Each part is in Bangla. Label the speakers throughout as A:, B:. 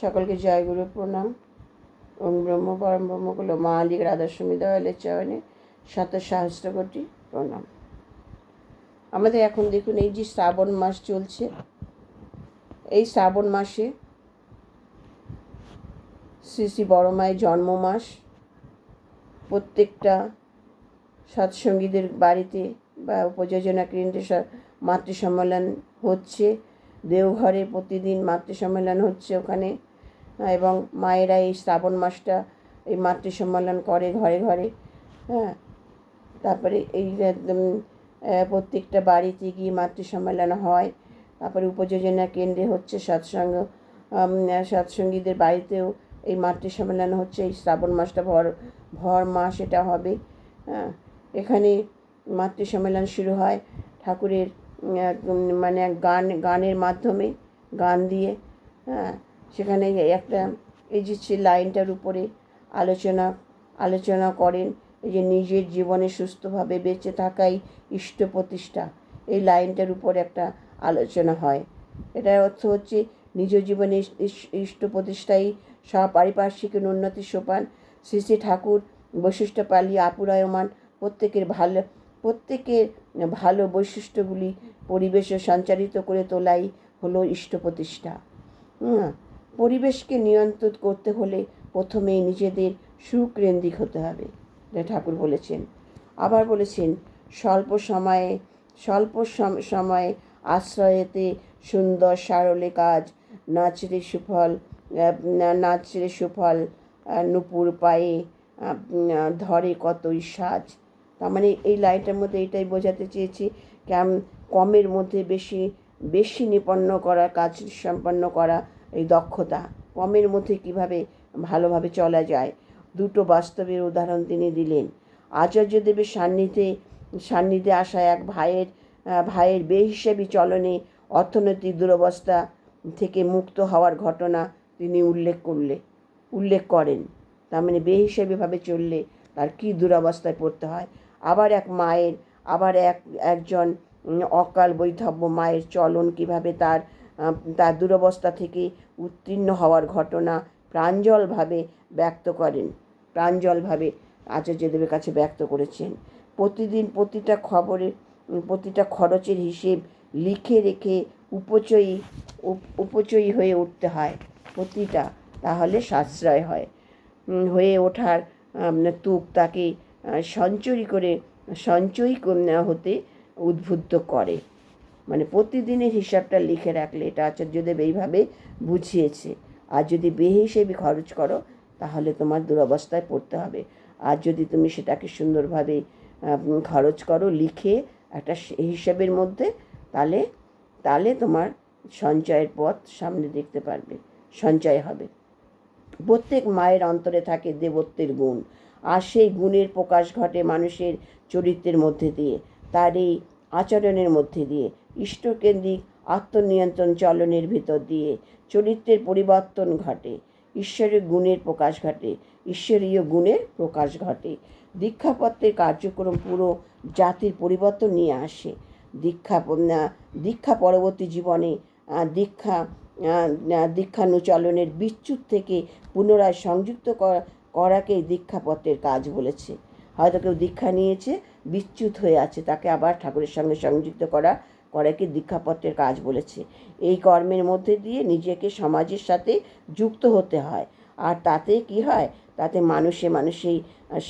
A: সকলকে জয়গুরু প্রণাম। ওম ব্রহ্ম পরম ব্রহ্মকুল মা আলিক রাধাস্বামী দয়ালের চরণে শত সহস্র কোটি প্রণাম। আমাদের এখন দেখুন, এই যে শ্রাবণ মাস চলছে, এই শ্রাবণ মাসে শ্রী শ্রী বড় মায়ের জন্ম মাস। প্রত্যেকটা সৎসঙ্গীদের বাড়িতে বা উপযোজনা কেন্দ্রে মাতৃ সম্মেলন হচ্ছে। দেওঘরে প্রতিদিন মাতৃ সম্মেলন হচ্ছে ওখানে, এবং মায়েরা এই শ্রাবণ মাসটা এই মাতৃ সম্মেলন করে ঘরে ঘরে। হ্যাঁ, তারপরে এই প্রত্যেকটা বাড়িতে গিয়ে মাতৃ সম্মেলন হয়। তারপরে উপযোজনা কেন্দ্রে হচ্ছে সৎসঙ্গীদের বাড়িতেও এই মাতৃ সম্মেলন হচ্ছে। এই শ্রাবণ মাসটা ভর মাস এটা হবে। হ্যাঁ, এখানে মাতৃ সম্মেলন শুরু হয় ঠাকুরের মানে গানের মাধ্যমে, গান দিয়ে। হ্যাঁ, সেখানে একটা এই যে লাইনটার উপরে আলোচনা করেন, এই যে নিজের জীবনে সুস্থভাবে বেঁচে থাকাই ইষ্ট প্রতিষ্ঠা, এই লাইনটার উপর একটা আলোচনা হয়। এটার অর্থ হচ্ছে নিজ জীবনে ইষ্ট প্রতিষ্ঠাই পারিপার্শ্বিক উন্নতির সোপান। শ্রী শ্রী ঠাকুর বৈশিষ্ট্য পালিয়ে আপুরায়মান প্রত্যেকের ভালো বৈশিষ্ট্যগুলি পরিবেশে সঞ্চারিত করে তোলাই হলো ইষ্ট প্রতিষ্ঠা। পরিবেশকে নিয়ন্ত্রণ করতে হলে প্রথমেই নিজেদের সুকেন্দ্রিক হতে হবে, এটা ঠাকুর বলেছেন। আবার বলেছেন, স্বল্প সময়ে আশ্রয়েতে সুন্দর সারলে কাজ, নাচরে সুফল নুপুর পায়ে ধরে কতই সাজ। তার মানে এই লাইনটার মধ্যে এইটাই বোঝাতে চেয়েছি, কমের মধ্যে বেশি নিপন্ন করা, কাজ সম্পন্ন করা, এই দক্ষতা। কমের মধ্যে কিভাবে ভালোভাবে চলা যায়, দুটো বাস্তবের উদাহরণ তিনি দিলেন। আচার্যদেবের সান্নিধ্যে আসা এক ভাইয়ের বেহিসাবি চলনে অর্থনৈতিক দুরবস্থা থেকে মুক্ত হওয়ার ঘটনা তিনি উল্লেখ করেন। তার মানে বেহিসাবিভাবে চললে তার কী দুরবস্থায় পড়তে হয়। আবার একজন অকাল বৈধব্য মায়ের চলন কিভাবে তার দুরবস্থা থেকে উত্তীর্ণ হওয়ার ঘটনা প্রাঞ্জলভাবে আচার্যদেবের কাছে ব্যক্ত করেছেন। প্রতিদিন প্রতিটা খরচের হিসেব লিখে রেখে উপচয়ী হয়ে উঠতে হয় প্রতিটা, তাহলে সাশ্রয় হয়ে ওঠার তুক তাকে সঞ্চয়ী হতে উদ্বুদ্ধ করে। মানে প্রতিদিনের হিসাবটা লিখে রাখলে, এটা আচার্যদেব এইভাবে বুঝিয়েছে। আর যদি বেহিসেবি খরচ করো তাহলে তোমার দুরবস্থায় পড়তে হবে। আর যদি তুমি সেটাকে সুন্দরভাবে খরচ করো লিখে একটা হিসাবের মধ্যে, তাহলে তোমার সঞ্চয়ের পথ সামনে দেখতে পারবে, সঞ্চয় হবে। প্রত্যেক মায়ের অন্তরে থাকে দেবত্বের গুণ, আর সেই গুণের প্রকাশ ঘটে মানুষের চরিত্রের মধ্যে দিয়ে, তার এই আচরণের মধ্যে দিয়ে। ইষ্টকেন্দ্রিক আত্মনিয়ন্ত্রণ চলনের ভিতর দিয়ে চরিত্রের পরিবর্তন ঘটে, ঈশ্বরীয় গুণের প্রকাশ ঘটে। দীক্ষাপত্রের কার্যক্রম পুরো জাতির পরিবর্তন নিয়ে আসে। দীক্ষা পরবর্তী জীবনে দীক্ষানুচলনের বিচ্যুত থেকে পুনরায় সংযুক্ত করাকেই দীক্ষাপত্রের কাজ বলেছে। হয়তো কেউ দীক্ষা নিয়েছে, বিচ্যুত হয়ে আছে, তাকে আবার ঠাকুরের সঙ্গে সংযুক্ত করাকে দীক্ষাপত্রের কাজ বলেছে। এই কর্মের মধ্যে দিয়ে নিজেকে সমাজের সাথে যুক্ত হতে হয়। আর তাতে কি হয়, তাতে মানুষের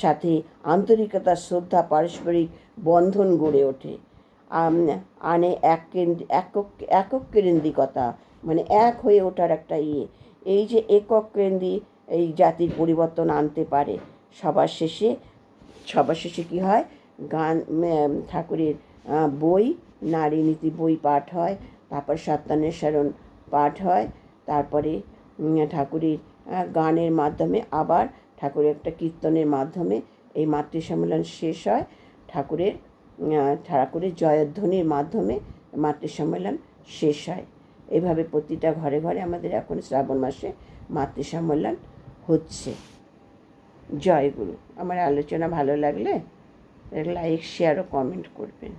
A: সাথে আন্তরিকতা, শ্রদ্ধা, পারস্পরিক বন্ধন গড়ে ওঠে। একক কেন্দ্রিকতা, মানে এক হয়ে ওঠার একটা এই যে একক কেন্দ্রি এই জাতির পরিবর্তন আনতে পারে। সবার শেষে কি হয়, ঠাকুরের বই, নারী নীতি বই পাঠ হয়, তারপর সত্যান্বেষণ পাঠ হয়, তারপরে ঠাকুরের গানের মাধ্যমে, আবার ঠাকুরের একটা কীর্তনের মাধ্যমে এই মাতৃ সম্মেলন শেষ হয়। ঠাকুরের জয়ধ্বনির মাধ্যমে মাতৃ সম্মেলন শেষ হয়। এভাবে প্রতিটা ঘরে ঘরে আমাদের এখন শ্রাবণ মাসে মাতৃ সম্মেলন হচ্ছে। জয় গুরু। আমার আলোচনা ভালো লাগলে লাইক, শেয়ার ও কমেন্ট করবেন।